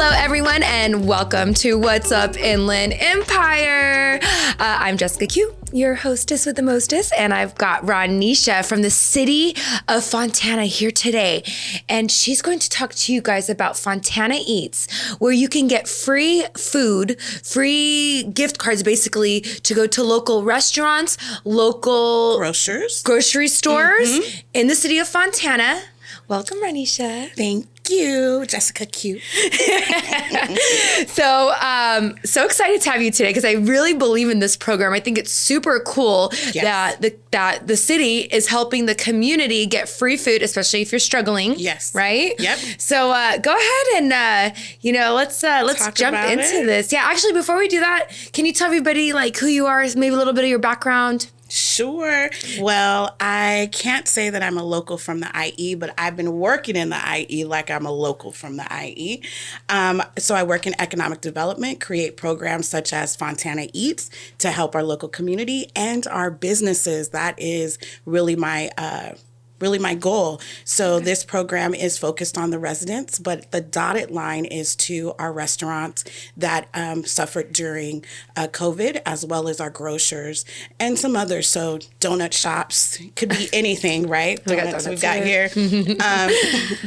Hello, everyone, and welcome to What's Up Inland Empire. I'm Jessica Q, your hostess with the mostest, and I've got Rhionesia from the City of Fontana here today, and she's going to talk to you guys about Fontana Eats, where you can get free food, free gift cards, basically, to go to local restaurants, local grocery stores in the City of Fontana. Welcome, Rhionesia. Thank you, Jessica Q. So excited to have you today because I really believe in this program. I think it's super cool that the city is helping the community get free food, especially if you're struggling. Yes. Right? Yep. So go ahead and let's jump into this. Yeah. Actually, before we do that, can you tell everybody like who you are, maybe a little bit of your background? Sure. Well, I can't say that I'm a local from the IE, but I've been working in the IE like I'm a local from the IE. So I work in economic development, create programs such as Fontana Eats to help our local community and our businesses. That is really my goal. So this program is focused on the residents, but the dotted line is to our restaurants that suffered during COVID, as well as our grocers and some others. So donut shops, could be anything, right? Donuts we've got here.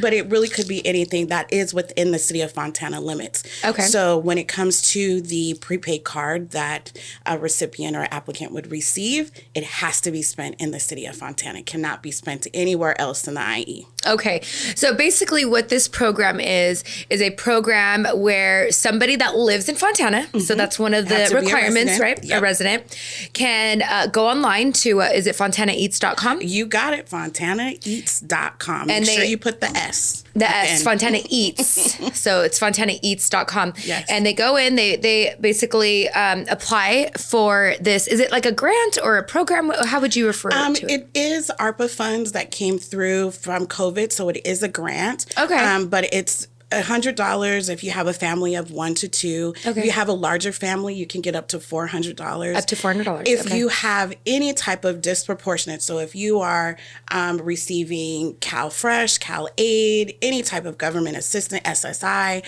But it really could be anything that is within the City of Fontana limits. Okay. So when it comes to the prepaid card that a recipient or applicant would receive, it has to be spent in the City of Fontana. It cannot be spent anywhere else in the IE. Okay. So basically what this program is a program where somebody that lives in Fontana, so that's one of the requirements, right? Yep. A resident, can go online to, is it fontanaeats.com? You got it, fontanaeats.com. And Make sure you put the S. The S, Fontana Eats. So it's fontanaeats.com. Yes. And they go in, they basically apply for this. Is it like a grant or a program? How would you refer to it? It is ARPA funds that came through from COVID, so it is a grant. Okay. But it's $100 if you have a family of 1 to 2. Okay. If you have a larger family, you can get up to $400. Up to $400. If you have any type of disproportionate, so if you are receiving CalFresh, CalAid, any type of government assistance, SSI,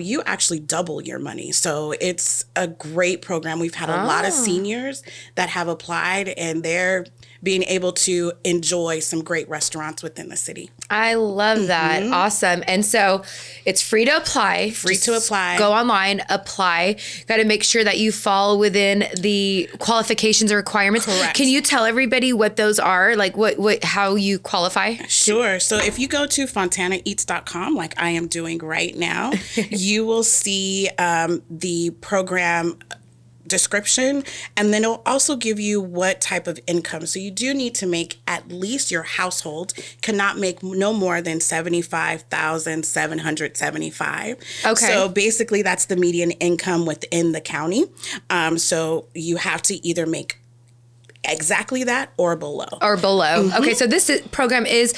you actually double your money. So it's a great program. We've had a lot of seniors that have applied, and they're being able to enjoy some great restaurants within the city. I love that. Awesome. And so it's free to apply. Go online, apply. Got to make sure that you fall within the qualifications or requirements. Correct. Can you tell everybody what those are? Like how you qualify? Sure. So if you go to fontanaeats.com, like I am doing right now, you will see the program description, and then it'll also give you what type of income. So you do need to make at least your household cannot make no more than $75,775. Okay. So basically that's the median income within the county. So you have to either make exactly that or below. Okay, so this program is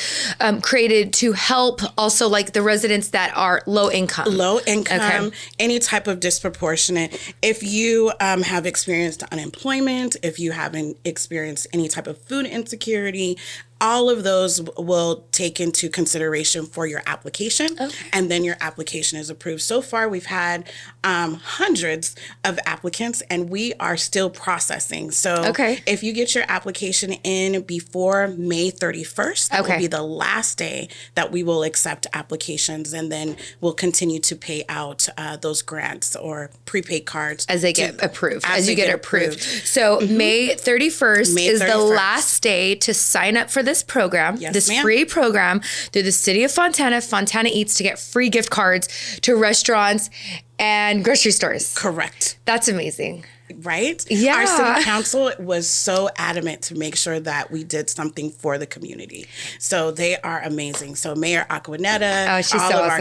created to help also like the residents that are low income. Okay. Any type of disproportionate. If you have experienced unemployment, if you haven't experienced any type of food insecurity, all of those will take into consideration for your application, and then your application is approved. So far, we've had hundreds of applicants, and we are still processing. So if you get your application in before May 31st, that will be the last day that we will accept applications, and then we'll continue to pay out those grants or prepaid cards. As they get approved. As you get approved. So May 31st is the last day to sign up for this program, free program through the City of Fontana, Fontana Eats, to get free gift cards to restaurants and grocery stores. Correct. That's amazing. Right? Yeah. Our city council was so adamant to make sure that we did something for the community. So they are amazing. So Mayor Aquanetta, our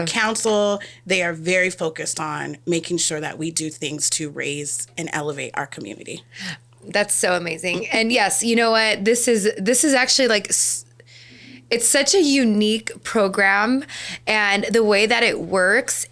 council, they are very focused on making sure that we do things to raise and elevate our community. That's so amazing. And yes, you know what? This is actually like It's such a unique program, and the way that it works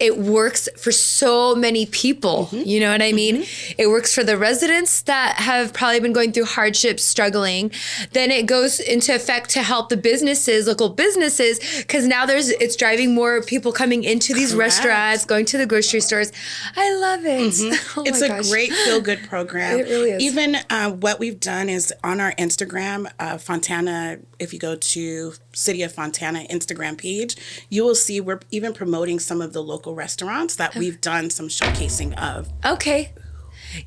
for so many people. You know what I mean? It works for the residents that have probably been going through hardships, struggling. Then it goes into effect to help the businesses, local businesses, because now it's driving more people coming into these restaurants, going to the grocery stores. I love it. Oh it's my a gosh. great feel-good program. It really is. Even what we've done is on our Instagram, Fontana, if you go to City of Fontana Instagram page, you will see we're even promoting some of the local restaurants that we've done some showcasing of. Okay.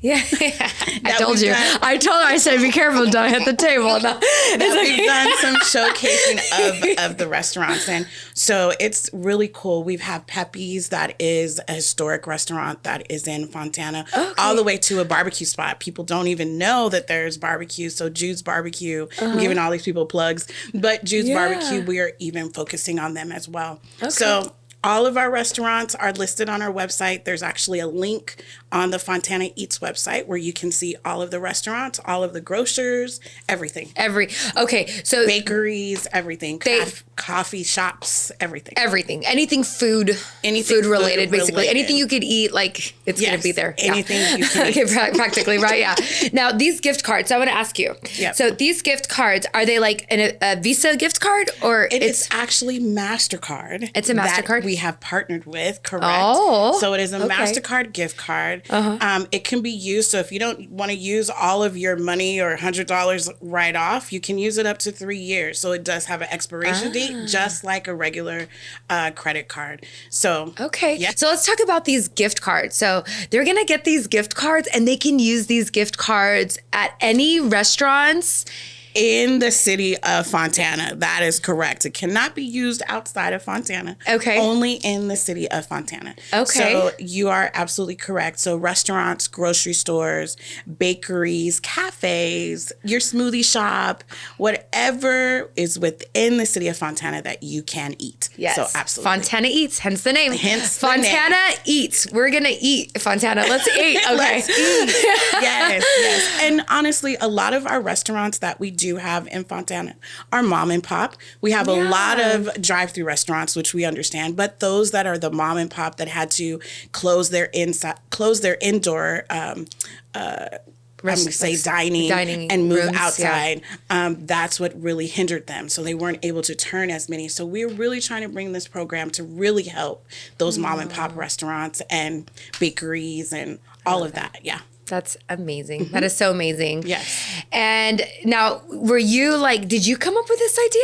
Yeah. I told you. I told her, I said, be careful, don't hit the table. No. We've done some showcasing of the restaurants. And so it's really cool. We've had Pepe's, that is a historic restaurant that is in Fontana, all the way to a barbecue spot. People don't even know that there's barbecue. So Jude's Barbecue, I'm giving all these people plugs, but Jude's Barbecue, we are even focusing on them as well. Okay. So all of our restaurants are listed on our website. There's actually a link on the Fontana Eats website where you can see all of the restaurants, all of the grocers, everything. Okay, so Bakeries, everything. Coffee shops, everything. Everything. Anything food related, basically. Anything you could eat, like, it's going to be there. Anything you can eat. Okay, practically, right, yeah. Now, these gift cards, I want to ask you. Yep. So these gift cards, are they like a Visa gift card, or it's actually MasterCard. It's a MasterCard? That we have partnered with, correct. Oh. So it is a MasterCard gift card. It can be used, so if you don't want to use all of your money or $100 right off, you can use it up to 3 years. So it does have an expiration date, just like a regular credit card. So So let's talk about these gift cards. So they're gonna get these gift cards, and they can use these gift cards at any restaurants in the city of Fontana. That is correct. It cannot be used outside of Fontana. Okay. Only in the city of Fontana. Okay. So you are absolutely correct. So restaurants, grocery stores, bakeries, cafes, your smoothie shop, whatever is within the city of Fontana that you can eat. Yes. So absolutely. Fontana Eats, hence the name. Fontana Eats. We're going to eat, Fontana. Let's eat. Okay. Let's eat. Yes. And honestly, a lot of our restaurants that we do have in Fontana are mom and pop. We have a lot of drive-through restaurants, which we understand, but those that are the mom and pop that had to close their indoor dining and move rooms, outside. That's what really hindered them. So they weren't able to turn as many. So we're really trying to bring this program to really help those mom and pop restaurants and bakeries and all of that. Yeah. That's amazing. That is so amazing. Yes. And now, were you like, did you come up with this idea?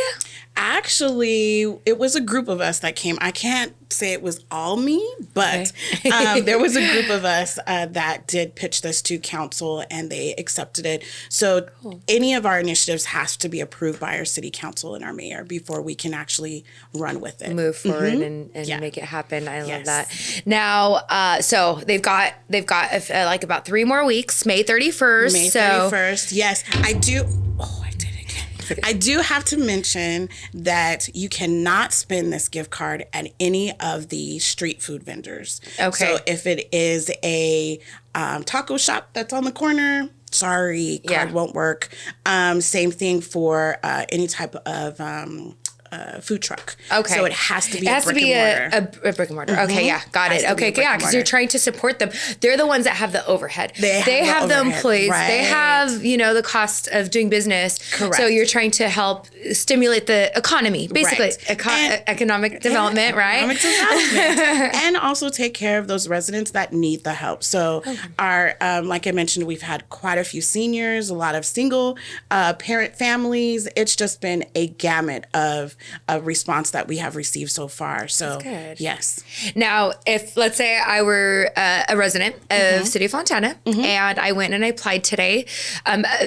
Actually, it was a group of us that came. I can't say it was all me, but there was a group of us that did pitch this to council, and they accepted it. So any of our initiatives has to be approved by our city council and our mayor before we can actually run with it. Move forward and make it happen. I love that. Now, so they've got like about 3 more weeks, May 31st. May 31st. Yes, I do. Oh, I did again. I do have to mention that you cannot spend this gift card at any of the street food vendors. Okay. So if it is a taco shop that's on the corner, sorry, card won't work. Same thing for any type of food truck. Okay. So it has to be a brick and mortar. Okay, got it. Okay, because you're trying to support them. They're the ones that have the overhead. They have the employees. Right. They have, the cost of doing business. Correct. So you're trying to help stimulate the economy, basically. Economic development, right? Economic development. And also take care of those residents that need the help. So our, like I mentioned, we've had quite a few seniors, a lot of single parent families. It's just been a gamut of a response that we have received so far. So, yes. Now, if let's say I were a resident of City of Fontana and I went and I applied today,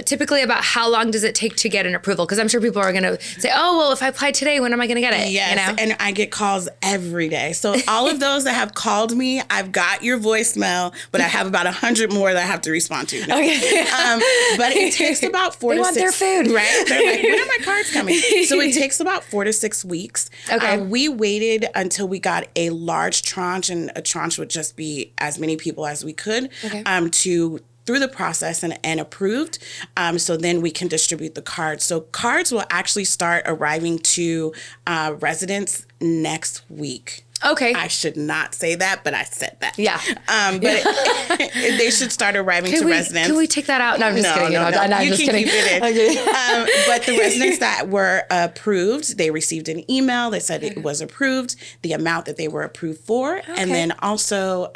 typically about how long does it take to get an approval? Because I'm sure people are going to say, oh, well, if I applied today, when am I going to get it? Yes, and I get calls every day. So all of those that have called me, I've got your voicemail, but I have about 100 more that I have to respond to. No. Okay. But it takes about 4 to 6. They want their food. Right? They're like, when are my cards coming? So it takes about 4 to 6 weeks. Okay. We waited until we got a large tranche, and a tranche would just be as many people as we could, to through the process and approved. So then we can distribute the cards. So cards will actually start arriving to residents next week. Okay. I should not say that, but I said that. Yeah. But they should start arriving to residents. Can we take that out? No, I'm just kidding. No. I'm you just can kidding. keep it in. Okay. But the residents that were approved, they received an email that said it was approved, the amount that they were approved for, and then also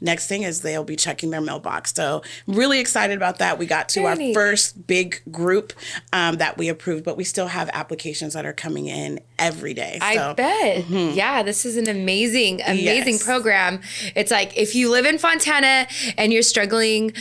next thing is they'll be checking their mailbox. So really excited about that. We got to our first big group that we approved, but we still have applications that are coming in every day. So. I bet. Yeah, this is an amazing program. It's like if you live in Fontana and you're struggling,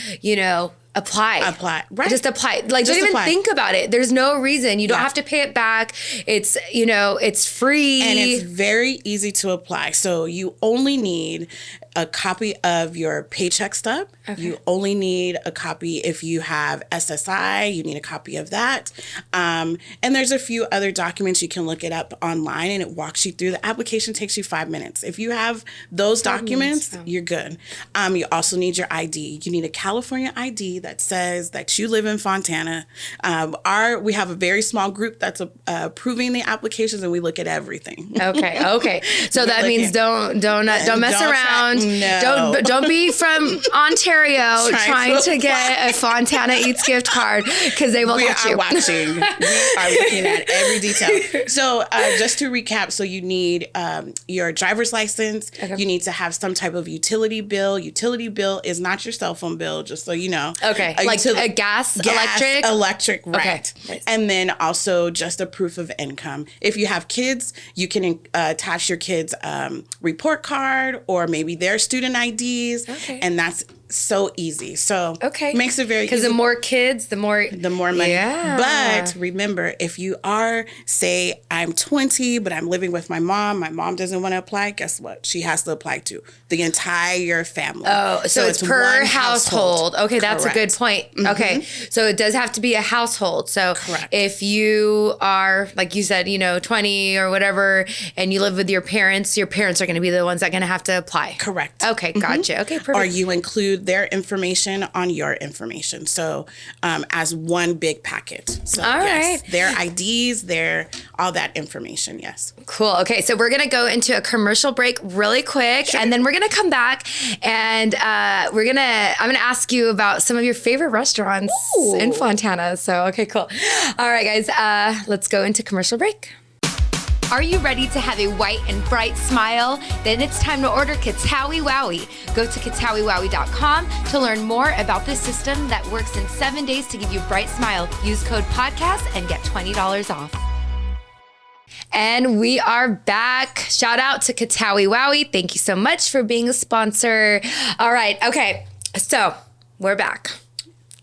apply. Right. Just apply. Like, don't even think about it. There's no reason. You don't have to pay it back. It's, it's free. And it's very easy to apply. So you only need a copy of your paycheck stub. Okay. You only need a copy if you have SSI. You need a copy of that. And there's a few other documents. You can look it up online and it walks you through. The application takes you 5 minutes. If you have those documents, you're good. You also need your ID. You need a California ID that says that you live in Fontana. We have a very small group that's approving the applications, and we look at everything. Okay. So that means don't mess around. No. Don't be from Ontario trying to get a Fontana Eats gift card, because they will catch you. We are watching. We are looking at every detail. So just to recap, so you need your driver's license. Okay. You need to have some type of utility bill. Utility bill is not your cell phone bill, just so you know. Okay. A gas, electric? Electric, right. Okay. Nice. And then also just a proof of income. If you have kids, you can attach your kids' report card or maybe their student IDs. Okay. And that's so easy. So makes it very easy. Because the more kids, the more money. Yeah. But remember, if you are, say, I'm 20, but I'm living with my mom doesn't want to apply, guess what? She has to apply to the entire family. Oh, so it's per household. Okay, that's a good point. Mm-hmm. Okay, so it does have to be a household. So if you are, like you said, 20 or whatever, and you live with your parents are going to be the ones that are going to have to apply. Correct. Okay, gotcha. Mm-hmm. Okay, perfect. Or you include their information on your information. So as one big packet. So all right. Their IDs, all that information. Yes. Cool. Okay. So we're going to go into a commercial break really quick, and then we're going to come back and I'm going to ask you about some of your favorite restaurants in Fontana. So, okay, cool. All right, guys, let's go into commercial break. Are you ready to have a white and bright smile? Then it's time to order Qattawai Wowi. Go to QattawaiWowi.com to learn more about this system that works in 7 days to give you a bright smile. Use code podcast and get $20 off. And we are back. Shout out to Qattawai Wowi. Thank you so much for being a sponsor. All right. Okay. So we're back.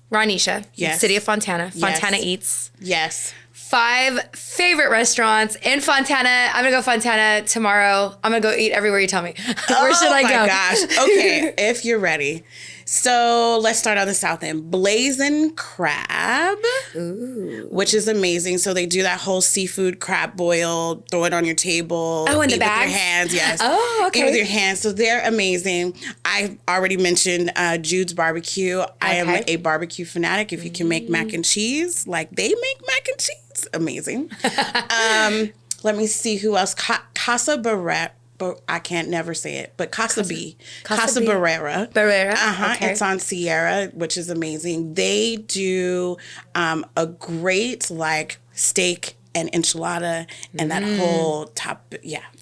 Rhionesia. Yes. City of Fontana. Fontana Eats. Yes. 5 favorite restaurants in Fontana. I'm going to go Fontana tomorrow. I'm going to go eat everywhere you tell me. Where should I go? Oh my gosh. Okay, if you're ready. So let's start on the south end. Blazing Crab, which is amazing. So they do that whole seafood crab boil, throw it on your table. Oh, in the bags? bags? With your hands, yes. Oh, okay. Eat with your hands. So they're amazing. I already mentioned Jude's Barbecue. I am a barbecue fanatic. If you can make mac and cheese, like they make mac and cheese, amazing. Let me see who else. Casa Barrera. But I can't never say it, but Casa Barrera. Okay. It's on Sierra, which is amazing. They do a great steak and enchilada and that whole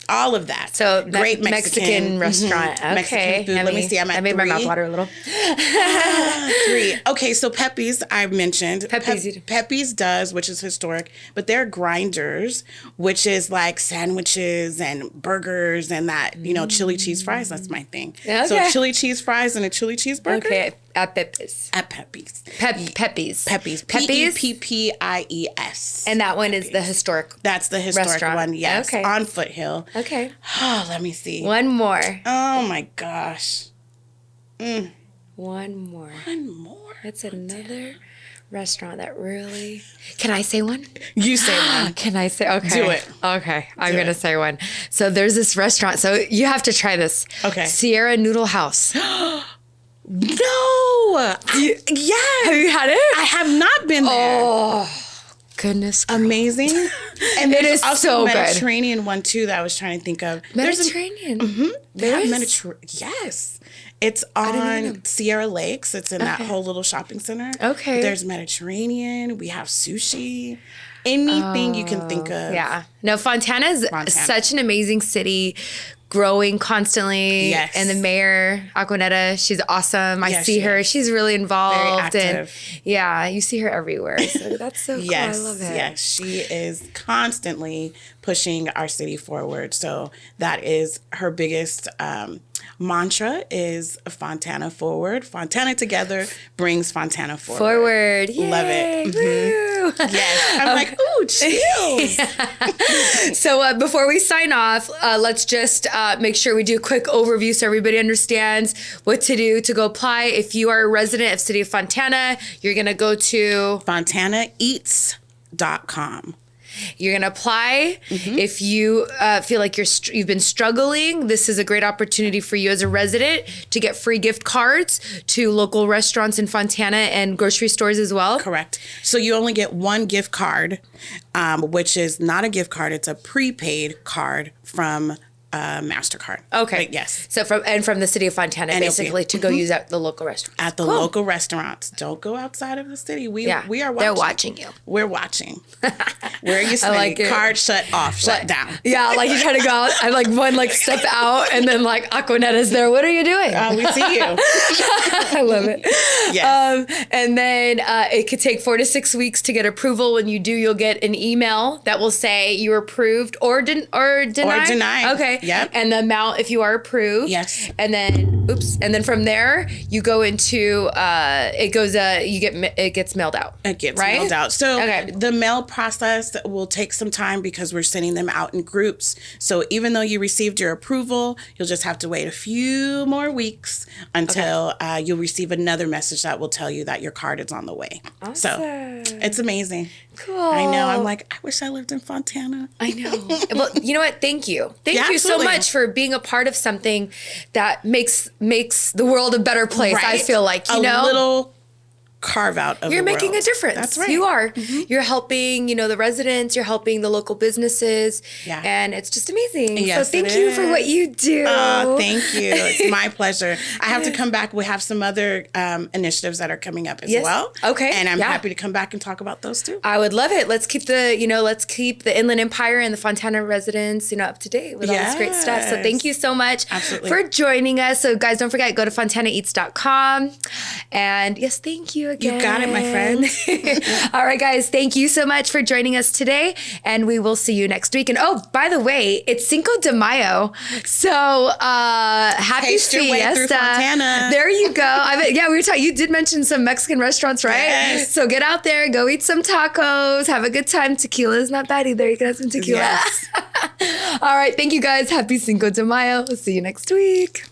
all of that. So great Mexican restaurant. Okay. Mexican food. Let me see. I'm at 3. I made my mouth water a little. 3. Okay, so Pepe's I mentioned. Pepe's does, which is historic, but they're grinders, which is like sandwiches and burgers and that, chili cheese fries. That's my thing. Okay. So chili cheese fries and a chili cheeseburger. Okay. At Pepe's. Pepe's. Peppies. And that one is the historic. That's the historic restaurant. one, yes. Okay. On Foothill. Okay. Oh, let me see. One more. Oh my gosh. One more. It's another restaurant that really... Can I say one? You say one. Can I say? Okay. Do it. Okay. I'm going to say one. So there's this restaurant. So you have to try this. Okay. Sierra Noodle House. No. Yes. Have you had it? I have not been there. Oh, goodness. Amazing. And It there's is also so a good. Mediterranean one too that I was trying to think of. Mediterranean. They have is? Mediterranean. Yes. It's on Sierra Lakes. It's in that whole little shopping center. Okay. There's Mediterranean. We have sushi. Anything you can think of. Yeah. No, Fontana is such an amazing city, growing constantly. Yes. And the mayor, Aquanetta, she's awesome. I Yes, see her. yes. She's really involved. Very And active. yeah, you see her everywhere. So that's so cool. Yes, I love it. yes, she is constantly pushing our city forward. So that is her biggest mantra is Fontana forward. Fontana together brings Fontana forward. Forward. Love it. Woo. Yes, I'm like, ooh, chills. So before we sign off, let's just make sure we do a quick overview so everybody understands what to do to go apply. If you are a resident of City of Fontana, you're going to go to FontanaEats.com. You're going to apply. If you feel like you've been struggling, this is a great opportunity for you as a resident to get free gift cards to local restaurants in Fontana and grocery stores as well. Correct. So you only get one gift card, which is not a gift card. It's a prepaid card from MasterCard. Okay. But yes. So from the City of Fontana, And basically to go use at the local restaurant. At the local restaurants. Don't go outside of the city. We are watching. They're watching you. We're watching. Where are you sitting? like it. Card shut off, shut down. Yeah, like you try to go out, I'm like one step out, and then like Aquanetta's there. What are you doing? We see you. I love it. Yes. And then it could take 4 to 6 weeks to get approval. When you do, you'll get an email that will say you were approved or denied. Or denied. Okay. Yep. And the amount if you are approved. Yes. And then from there you go into it gets mailed out. It gets right? mailed out. So Okay. the mail process will take some time because we're sending them out in groups. So even though you received your approval, you'll just have to wait a few more weeks until you'll receive another message that will tell you that your card is on the way. Awesome. So it's amazing. Cool. I know. I'm like, I wish I lived in Fontana. I know. Well, you know what? Thank you. Thank Yeah, you so absolutely. much for being a part of something that makes the world a better place. I Right? feel like, a little carve out of you're the making world. a difference. That's right. You are. You're helping, the residents. You're helping the local businesses. Yeah. And it's just amazing. Yes, so thank it you for is. what you do. Thank you. It's my pleasure. I have to come back. We have some other initiatives that are coming up as Yes. well. Okay. And I'm Yeah. happy to come back and talk about those too. I would love it. Let's keep the Inland Empire and the Fontana residents, up to date with all this great stuff. So thank you so much Absolutely. for joining us. So guys, don't forget, go to FontanaEats.com. And yes, thank you again. You got it, my friend. All right, guys, thank you so much for joining us today. And we will see you next week. And oh, by the way, it's Cinco de Mayo. So happy Taste your way through fiesta. Fontana. There you go. We were talking, you did mention some Mexican restaurants, right? Yes. So get out there, go eat some tacos, have a good time. Tequila is not bad either. You can have some tequila. Yes. All right. Thank you guys. Happy Cinco de Mayo. We'll see you next week.